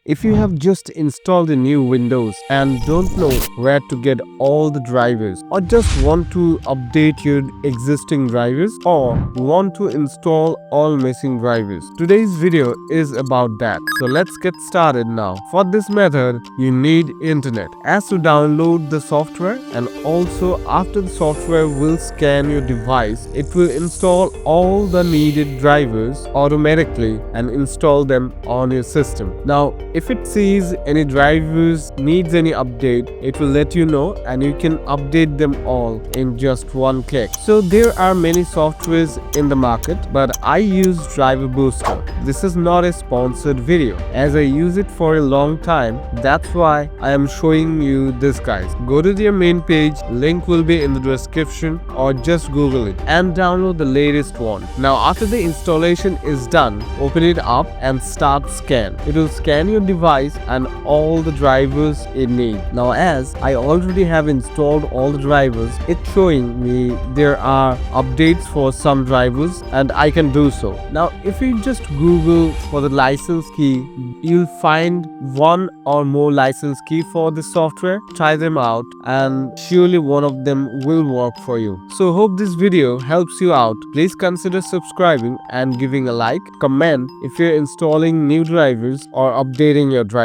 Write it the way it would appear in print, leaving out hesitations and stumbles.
If you have just installed a new Windows and don't know where to get all the drivers, or just want to update your existing drivers, or want to install all missing drivers, today's video is about that. So let's get started now. For this method, you need internet as to download the software, and also after the software will scan your device, it will install all the needed drivers automatically and install them on your system. Now, if it sees any drivers needs any update, it will let you know and you can update them all in just one click. So there are many softwares in the market, but I use Driver Booster. This is not a sponsored video as I use it for a long time. That's why I am showing you this, guys. Go to their main page, link will be in the description, or just Google it and download the latest one. Now after the installation is done, open it up and start scan. It will scan your device and all the drivers it needs. Now as I already have installed all the drivers, it's showing me there are updates for some drivers and I can do so. Now if you just Google for the license key, you'll find one or more license key for the software. Try them out and surely one of them will work for you. So hope this video helps you out. Please consider subscribing and giving a like. Comment if you're installing new drivers or updating your drivers.